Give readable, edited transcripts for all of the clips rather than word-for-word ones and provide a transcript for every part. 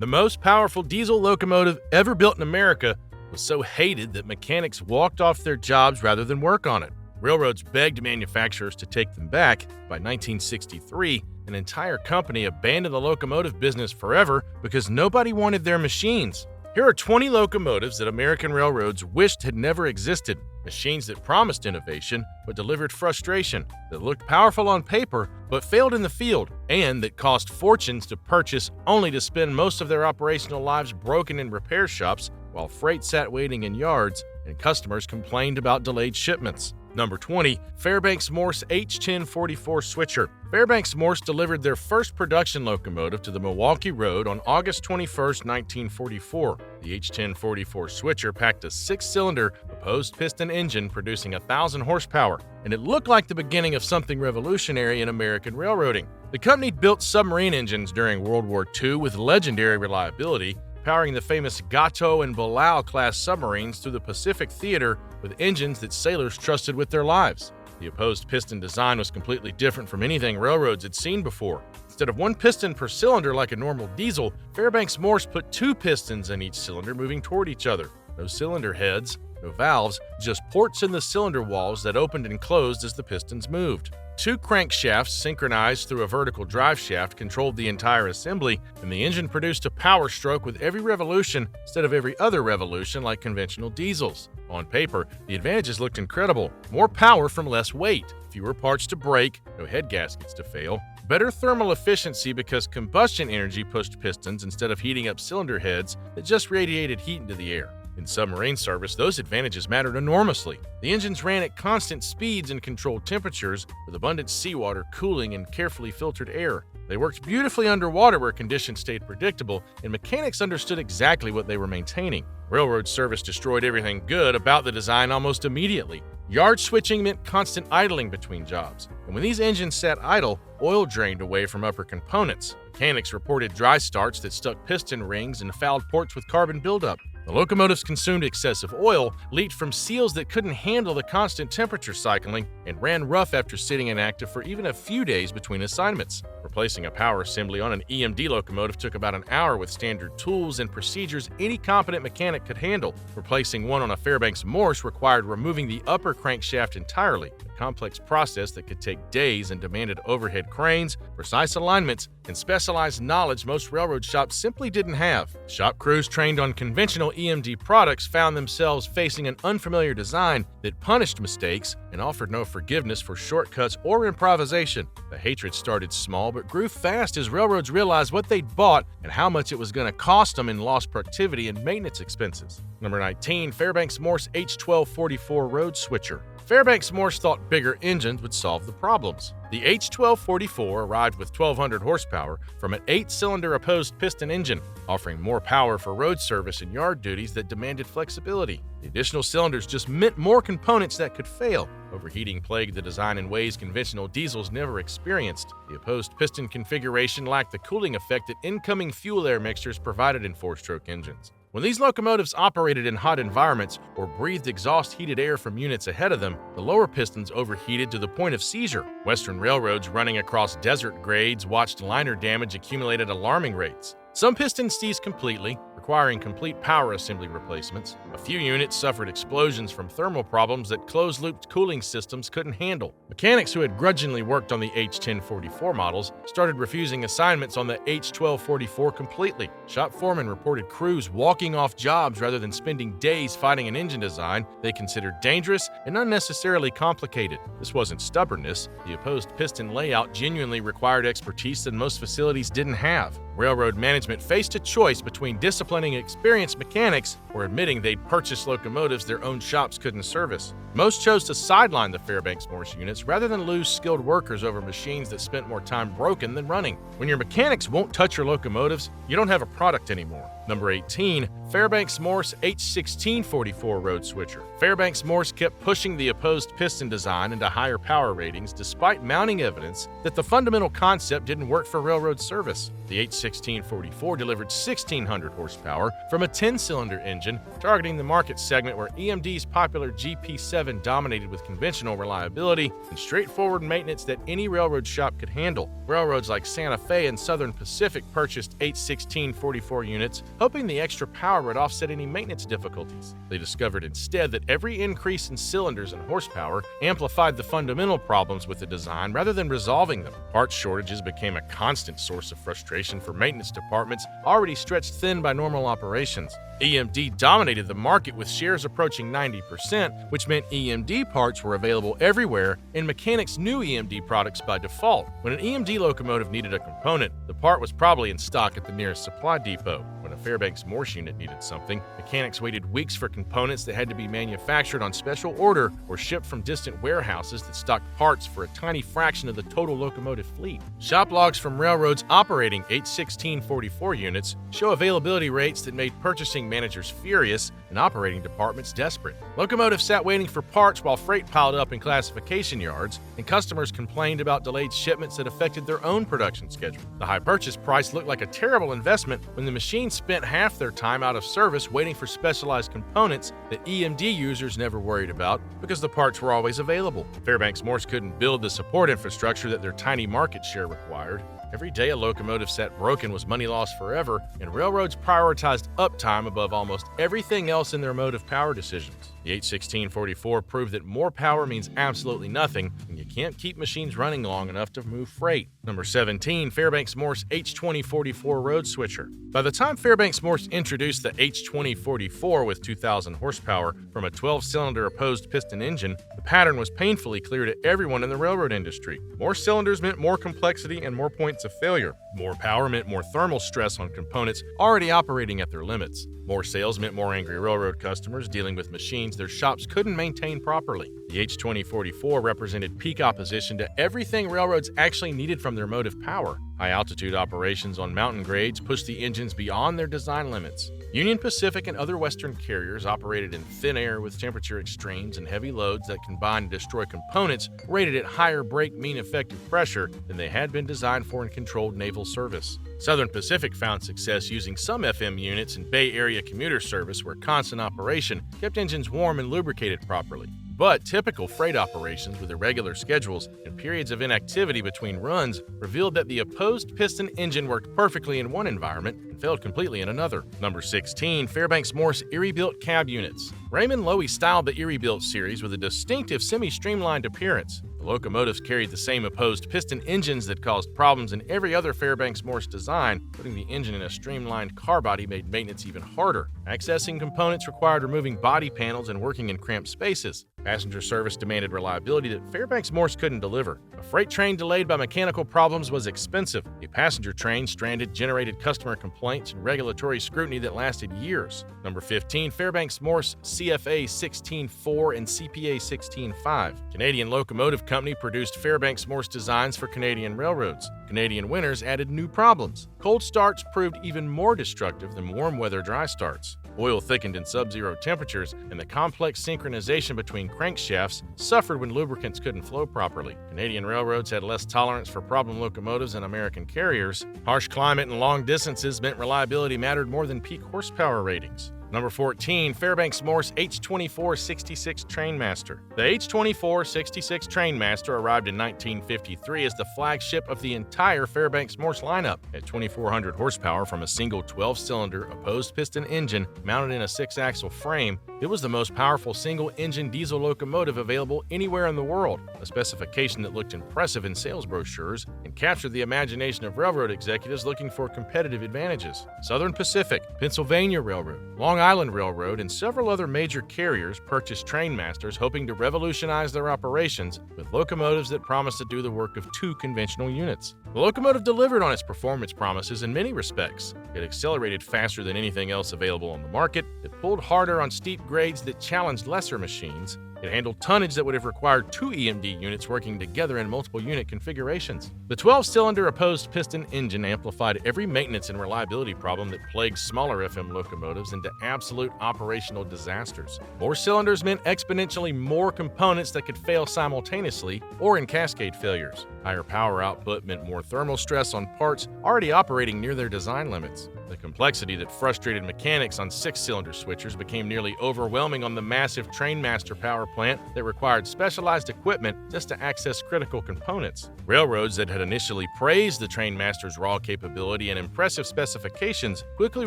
The most powerful diesel locomotive ever built in America was so hated that mechanics walked off their jobs rather than work on it. Railroads begged manufacturers to take them back. By 1963, an entire company abandoned the locomotive business forever because nobody wanted their machines. Here are 20 locomotives that American railroads wished had never existed. Machines that promised innovation but delivered frustration, that looked powerful on paper but failed in the field, and that cost fortunes to purchase only to spend most of their operational lives broken in repair shops while freight sat waiting in yards and customers complained about delayed shipments. Number 20, Fairbanks Morse H1044 Switcher. Fairbanks Morse delivered their first production locomotive to the Milwaukee Road on August 21, 1944. The H1044 Switcher packed a 6-cylinder opposed piston engine producing 1,000 horsepower, and it looked like the beginning of something revolutionary in American railroading. The company built submarine engines during World War II with legendary reliability, powering the famous Gato and Balao class submarines through the Pacific Theater with engines that sailors trusted with their lives. The opposed piston design was completely different from anything railroads had seen before. Instead of one piston per cylinder like a normal diesel, Fairbanks Morse put 2 pistons in each cylinder moving toward each other. No cylinder heads, no valves, just ports in the cylinder walls that opened and closed as the pistons moved. 2 crankshafts synchronized through a vertical drive shaft controlled the entire assembly, and the engine produced a power stroke with every revolution instead of every other revolution like conventional diesels. On paper, the advantages looked incredible. More power from less weight, fewer parts to break, no head gaskets to fail, better thermal efficiency because combustion energy pushed pistons instead of heating up cylinder heads that just radiated heat into the air. In submarine service, those advantages mattered enormously. The engines ran at constant speeds and controlled temperatures, with abundant seawater cooling and carefully filtered air. They worked beautifully underwater where conditions stayed predictable, and mechanics understood exactly what they were maintaining. Railroad service destroyed everything good about the design almost immediately. Yard switching meant constant idling between jobs, and when these engines sat idle, oil drained away from upper components. Mechanics reported dry starts that stuck piston rings and fouled ports with carbon buildup. The locomotives consumed excessive oil, leaked from seals that couldn't handle the constant temperature cycling, and ran rough after sitting inactive for even a few days between assignments. Replacing a power assembly on an EMD locomotive took about an hour with standard tools and procedures any competent mechanic could handle. Replacing one on a Fairbanks Morse required removing the upper crankshaft entirely, a complex process that could take days and demanded overhead cranes, precise alignments, and specialized knowledge most railroad shops simply didn't have. Shop crews trained on conventional EMD products found themselves facing an unfamiliar design that punished mistakes and offered no forgiveness for shortcuts or improvisation. The hatred started small but grew fast as railroads realized what they'd bought and how much it was going to cost them in lost productivity and maintenance expenses. Number 19, Fairbanks Morse H1244 Road Switcher. Fairbanks Morse thought bigger engines would solve the problems. The H1244 arrived with 1,200 horsepower from an 8-cylinder opposed piston engine, offering more power for road service and yard duties that demanded flexibility. The additional cylinders just meant more components that could fail. Overheating plagued the design in ways conventional diesels never experienced. The opposed piston configuration lacked the cooling effect that incoming fuel-air mixtures provided in 4-stroke engines. When these locomotives operated in hot environments or breathed exhaust-heated air from units ahead of them, the lower pistons overheated to the point of seizure. Western railroads running across desert grades watched liner damage accumulate at alarming rates. Some pistons seized completely, requiring complete power assembly replacements. A few units suffered explosions from thermal problems that closed-loop cooling systems couldn't handle. Mechanics who had grudgingly worked on the H1044 models started refusing assignments on the H1244 completely. Shop foremen reported crews walking off jobs rather than spending days fighting an engine design they considered dangerous and unnecessarily complicated. This wasn't stubbornness. The opposed piston layout genuinely required expertise that most facilities didn't have. Railroad management faced a choice between disciplining experienced mechanics or admitting they'd purchased locomotives their own shops couldn't service. Most chose to sideline the Fairbanks Morse units rather than lose skilled workers over machines that spent more time broken than running. When your mechanics won't touch your locomotives, you don't have a product anymore. Number 18, Fairbanks Morse H1644 Road Switcher. Fairbanks Morse kept pushing the opposed piston design into higher power ratings despite mounting evidence that the fundamental concept didn't work for railroad service. The H1644 delivered 1,600 horsepower from a 10-cylinder engine, targeting the market segment where EMD's popular GP7 dominated with conventional reliability and straightforward maintenance that any railroad shop could handle. Railroads like Santa Fe and Southern Pacific purchased H1644 units, hoping the extra power would offset any maintenance difficulties. They discovered instead that every increase in cylinders and horsepower amplified the fundamental problems with the design rather than resolving them. Parts shortages became a constant source of frustration for maintenance departments already stretched thin by normal operations. EMD dominated the market with shares approaching 90%, which meant EMD parts were available everywhere, and mechanics knew EMD products by default. When an EMD locomotive needed a component, the part was probably in stock at the nearest supply depot. When a Fairbanks Morse unit needed something, mechanics waited weeks for components that had to be manufactured on special order or shipped from distant warehouses that stocked parts for a tiny fraction of the total locomotive fleet. Shop logs from railroads operating H1644 units show availability rates that made purchasing managers furious and operating departments desperate. Locomotives sat waiting for parts while freight piled up in classification yards, and customers complained about delayed shipments that affected their own production schedule. The high purchase price looked like a terrible investment when the machines spent half their time out of service waiting for specialized components that EMD users never worried about because the parts were always available. Fairbanks Morse couldn't build the support infrastructure that their tiny market share required. Every day a locomotive sat broken was money lost forever, and railroads prioritized uptime above almost everything else in their motive power decisions. The H1644 proved that more power means absolutely nothing, and you can't keep machines running long enough to move freight. Number 17, Fairbanks Morse H2044 Road Switcher. By the time Fairbanks Morse introduced the H2044 with 2,000 horsepower from a 12-cylinder opposed piston engine, the pattern was painfully clear to everyone in the railroad industry. More cylinders meant more complexity and more points of failure. More power meant more thermal stress on components already operating at their limits. More sales meant more angry railroad customers dealing with machines their shops couldn't maintain properly. The H2044 represented peak opposition to everything railroads actually needed from their motive power. High-altitude operations on mountain grades pushed the engines beyond their design limits. Union Pacific and other Western carriers operated in thin air with temperature extremes and heavy loads that combined to destroy components rated at higher brake mean effective pressure than they had been designed for in controlled naval service. Southern Pacific found success using some FM units in Bay Area commuter service where constant operation kept engines warm and lubricated properly. But typical freight operations with irregular schedules and periods of inactivity between runs revealed that the opposed piston engine worked perfectly in one environment and failed completely in another. Number 16, Fairbanks Morse Erie-built cab units. Raymond Loewy styled the Erie-built series with a distinctive semi-streamlined appearance. The locomotives carried the same opposed piston engines that caused problems in every other Fairbanks Morse design. Putting the engine in a streamlined car body made maintenance even harder. Accessing components required removing body panels and working in cramped spaces. Passenger service demanded reliability that Fairbanks Morse couldn't deliver. A freight train delayed by mechanical problems was expensive. A passenger train stranded generated customer complaints and regulatory scrutiny that lasted years. Number 15, Fairbanks Morse CFA 16.4 and CPA 16.5. Canadian Locomotive Company produced Fairbanks Morse designs for Canadian railroads. Canadian winters added new problems. Cold starts proved even more destructive than warm weather dry starts. Oil thickened in sub-zero temperatures, and the complex synchronization between crankshafts suffered when lubricants couldn't flow properly. Canadian railroads had less tolerance for problem locomotives than American carriers. Harsh climate and long distances meant reliability mattered more than peak horsepower ratings. Number 14, Fairbanks Morse H2466 Trainmaster. The H2466 Trainmaster arrived in 1953 as the flagship of the entire Fairbanks Morse lineup. At 2,400 horsepower from a single 12-cylinder opposed piston engine mounted in a 6-axle frame, it was the most powerful single-engine diesel locomotive available anywhere in the world, a specification that looked impressive in sales brochures and captured the imagination of railroad executives looking for competitive advantages. Southern Pacific, Pennsylvania Railroad, Long Island Railroad, and several other major carriers purchased Trainmasters hoping to revolutionize their operations with locomotives that promised to do the work of 2 conventional units. The locomotive delivered on its performance promises in many respects. It accelerated faster than anything else available on the market, it pulled harder on steep grades that challenged lesser machines, it It handled tonnage that would have required 2 EMD units working together in multiple unit configurations. The 12-cylinder opposed piston engine amplified every maintenance and reliability problem that plagued smaller FM locomotives into absolute operational disasters. More cylinders meant exponentially more components that could fail simultaneously or in cascade failures. Higher power output meant more thermal stress on parts already operating near their design limits. The complexity that frustrated mechanics on 6-cylinder switchers became nearly overwhelming on the massive Trainmaster power plant that required specialized equipment just to access critical components. Railroads that had initially praised the Trainmaster's raw capability and impressive specifications quickly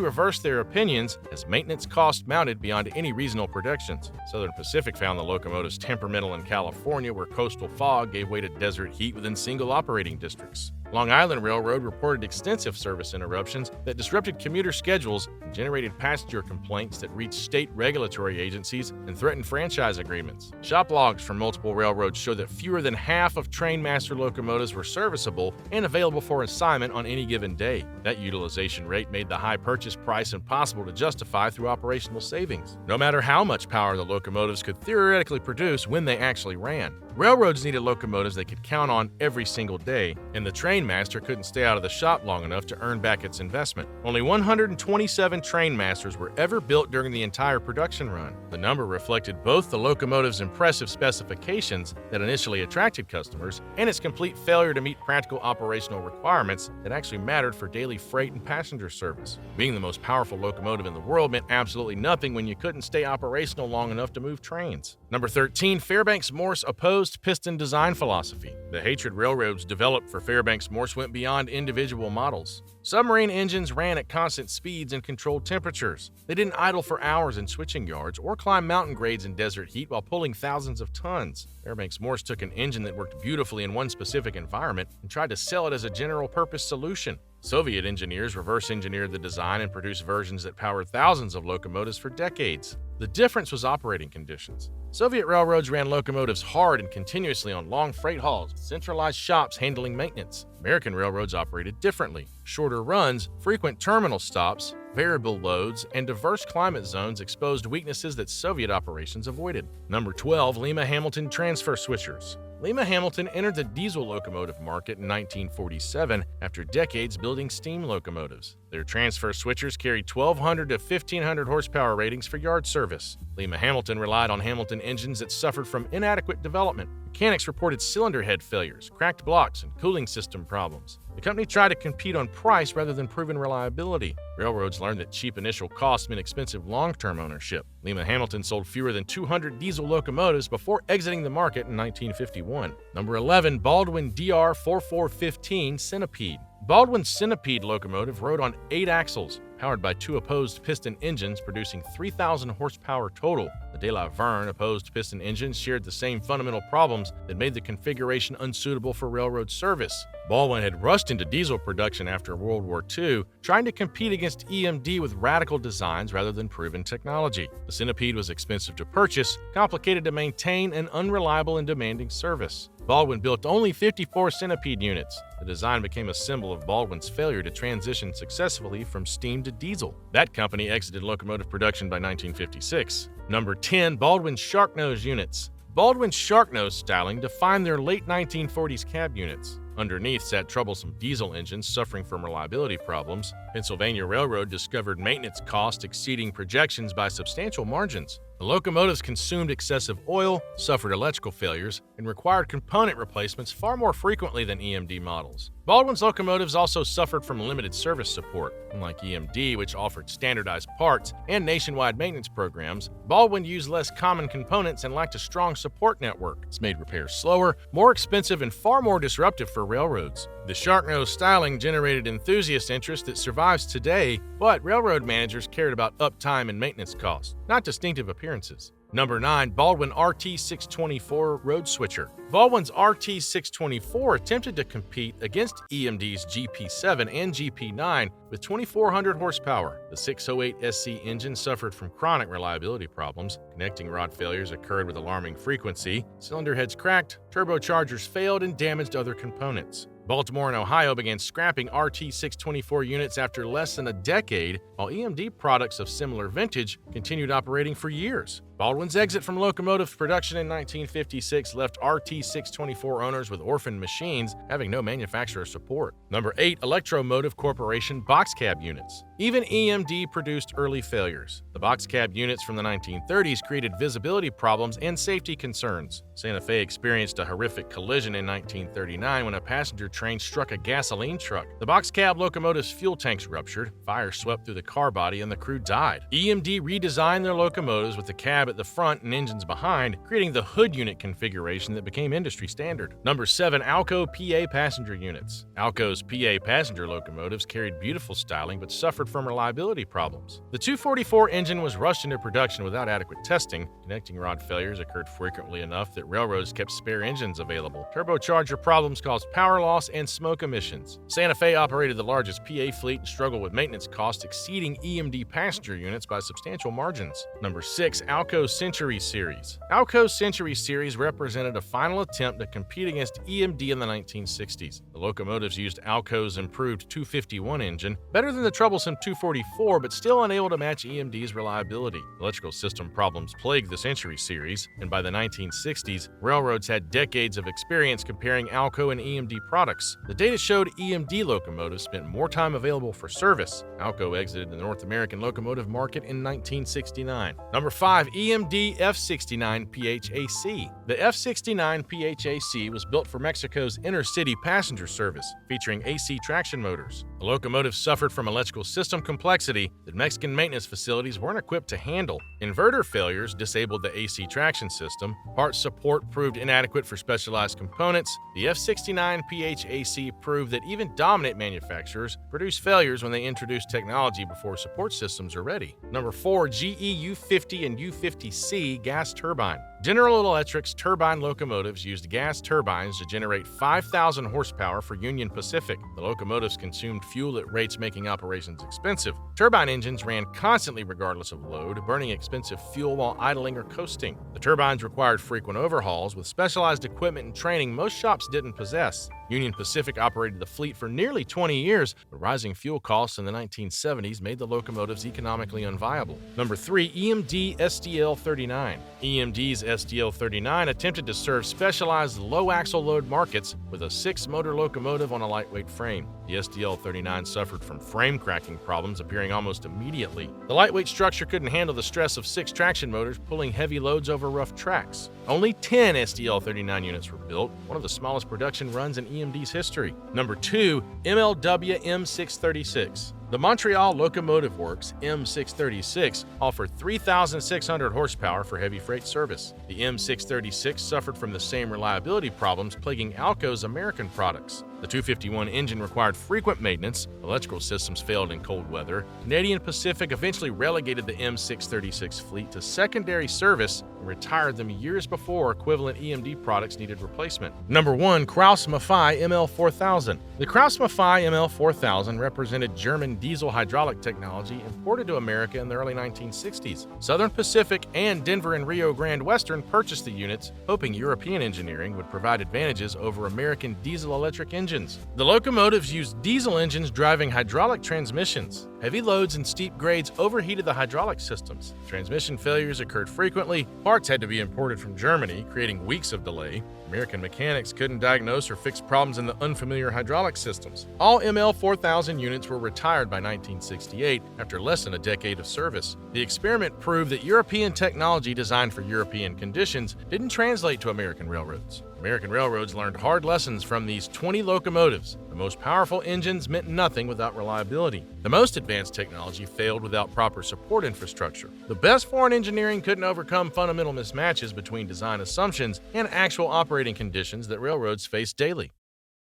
reversed their opinions as maintenance costs mounted beyond any reasonable predictions. Southern Pacific found the locomotives temperamental in California, where coastal fog gave way to desert heat within single operating districts. Long Island Railroad reported extensive service interruptions that disrupted commuter schedules and generated passenger complaints that reached state regulatory agencies and threatened franchise agreements. Shop logs from multiple railroads show that fewer than half of Trainmaster locomotives were serviceable and available for assignment on any given day. That utilization rate made the high purchase price impossible to justify through operational savings, no matter how much power the locomotives could theoretically produce when they actually ran. Railroads needed locomotives they could count on every single day, and the Trainmaster couldn't stay out of the shop long enough to earn back its investment. Only 127 Trainmasters were ever built during the entire production run. The number reflected both the locomotive's impressive specifications that initially attracted customers and its complete failure to meet practical operational requirements that actually mattered for daily freight and passenger service. Being the most powerful locomotive in the world meant absolutely nothing when you couldn't stay operational long enough to move trains. Number 13, Fairbanks-Morse opposed piston design philosophy. The hatred railroads developed for Fairbanks-Morse went beyond individual models. Submarine engines ran at constant speeds and controlled temperatures. They didn't idle for hours in switching yards or climb mountain grades in desert heat while pulling thousands of tons. Fairbanks-Morse took an engine that worked beautifully in one specific environment and tried to sell it as a general-purpose solution. Soviet engineers reverse-engineered the design and produced versions that powered thousands of locomotives for decades. The difference was operating conditions. Soviet railroads ran locomotives hard and continuously on long freight hauls, with centralized shops handling maintenance. American railroads operated differently. Shorter runs, frequent terminal stops, variable loads, and diverse climate zones exposed weaknesses that Soviet operations avoided. Number 12, Lima-Hamilton transfer switchers. Lima-Hamilton entered the diesel locomotive market in 1947 after decades building steam locomotives. Their transfer switchers carried 1,200 to 1,500 horsepower ratings for yard service. Lima-Hamilton relied on Hamilton engines that suffered from inadequate development. Mechanics reported cylinder head failures, cracked blocks, and cooling system problems. The company tried to compete on price rather than proven reliability. Railroads learned that cheap initial costs meant expensive long-term ownership. Lima-Hamilton sold fewer than 200 diesel locomotives before exiting the market in 1951. Number 11, Baldwin DR4415 Centipede. Baldwin's Centipede locomotive rode on 8 axles, powered by 2 opposed piston engines producing 3,000 horsepower total. The De La Vergne opposed piston engines shared the same fundamental problems that made the configuration unsuitable for railroad service. Baldwin had rushed into diesel production after World War II, trying to compete against EMD with radical designs rather than proven technology. The Centipede was expensive to purchase, complicated to maintain, and unreliable in demanding service. Baldwin built only 54 Centipede units. The design became a symbol of Baldwin's failure to transition successfully from steam to diesel. That company exited locomotive production by 1956. Number 10, Baldwin Sharknose units. Baldwin's Sharknose styling defined their late 1940s cab units. Underneath sat troublesome diesel engines suffering from reliability problems. Pennsylvania Railroad discovered maintenance costs exceeding projections by substantial margins. The locomotives consumed excessive oil, suffered electrical failures, and required component replacements far more frequently than EMD models. Baldwin's locomotives also suffered from limited service support. Unlike EMD, which offered standardized parts and nationwide maintenance programs, Baldwin used less common components and lacked a strong support network. This made repairs slower, more expensive, and far more disruptive for railroads. The Sharknose styling generated enthusiast interest that survives today, but railroad managers cared about uptime and maintenance costs, not distinctive appearances. Number 9, Baldwin RT624 Road Switcher. Baldwin's RT624 attempted to compete against EMD's GP7 and GP9 with 2,400 horsepower. The 608 SC engine suffered from chronic reliability problems. Connecting rod failures occurred with alarming frequency. Cylinder heads cracked, turbochargers failed, and damaged other components. Baltimore and Ohio began scrapping RT624 units after less than a decade, while EMD products of similar vintage continued operating for years. Baldwin's exit from locomotive production in 1956 left RT-624 owners with orphaned machines, having no manufacturer support. Number 8. Electromotive Corporation box cab units. Even EMD produced early failures. The box cab units from the 1930s created visibility problems and safety concerns. Santa Fe experienced a horrific collision in 1939 when a passenger train struck a gasoline truck. The box cab locomotive's fuel tanks ruptured, fire swept through the car body, and the crew died. EMD redesigned their locomotives with the cab at the front and engines behind, creating the hood unit configuration that became industry standard. Number 7. Alco PA passenger units. Alco's PA passenger locomotives carried beautiful styling but suffered from reliability problems. The 244 engine was rushed into production without adequate testing. Connecting rod failures occurred frequently enough that railroads kept spare engines available. Turbocharger problems caused power loss and smoke emissions. Santa Fe operated the largest PA fleet and struggled with maintenance costs exceeding EMD passenger units by substantial margins. Number 6. Alco's Century Series. Alco's Century Series represented a final attempt to compete against EMD in the 1960s. The locomotives used Alco's improved 251 engine, better than the troublesome 244, but still unable to match EMD's reliability. Electrical system problems plagued the Century Series, and by the 1960s, railroads had decades of experience comparing Alco and EMD products. The data showed EMD locomotives spent more time available for service. Alco exited the North American locomotive market in 1969. Number 5. EMD F69 PHAC. The F69 PHAC was built for Mexico's inner-city passenger service, featuring AC traction motors. The locomotive suffered from electrical system complexity that Mexican maintenance facilities weren't equipped to handle. Inverter failures disabled the AC traction system, parts support proved inadequate for specialized components. The F69 PHAC proved that even dominant manufacturers produce failures when they introduce technology before support systems are ready. Number 4. GE U50 and U50C gas turbine. General Electric's turbine locomotives used gas turbines to generate 5,000 horsepower for Union Pacific. The locomotives consumed fuel at rates making operations expensive. Turbine engines ran constantly regardless of load, burning expensive fuel while idling or coasting. The turbines required frequent overhauls with specialized equipment and training most shops didn't possess. Union Pacific operated the fleet for nearly 20 years, but rising fuel costs in the 1970s made the locomotives economically unviable. Number 3. EMD STL-39. EMD's STL-39 attempted to serve specialized low-axle load markets with a 6-motor locomotive on a lightweight frame. The STL-39 suffered from frame cracking problems appearing almost immediately. The lightweight structure couldn't handle the stress of 6 traction motors pulling heavy loads over rough tracks. Only 10 STL-39 units were built, one of the smallest production runs in EMD's history. Number 2. MLW M636. The Montreal Locomotive Works M636 offered 3,600 horsepower for heavy freight service. The M636 suffered from the same reliability problems plaguing Alco's American products. The 251 engine required frequent maintenance, electrical systems failed in cold weather. Canadian Pacific eventually relegated the M636 fleet to secondary service and retired them years before equivalent EMD products needed replacement. Number 1. Krauss-Maffei ML4000. The Krauss-Maffei ML4000 represented German diesel hydraulic technology imported to America in the early 1960s. Southern Pacific and Denver and Rio Grande Western purchased the units, hoping European engineering would provide advantages over American diesel-electric engines. The locomotives used diesel engines driving hydraulic transmissions. Heavy loads and steep grades overheated the hydraulic systems. Transmission failures occurred frequently. Parts had to be imported from Germany, creating weeks of delay. American mechanics couldn't diagnose or fix problems in the unfamiliar hydraulic systems. All ML4000 units were retired by 1968 after less than a decade of service. The experiment proved that European technology designed for European conditions didn't translate to American railroads. American railroads learned hard lessons from these 20 locomotives. The most powerful engines meant nothing without reliability. The most advanced technology failed without proper support infrastructure. The best foreign engineering couldn't overcome fundamental mismatches between design assumptions and actual operating conditions that railroads face daily.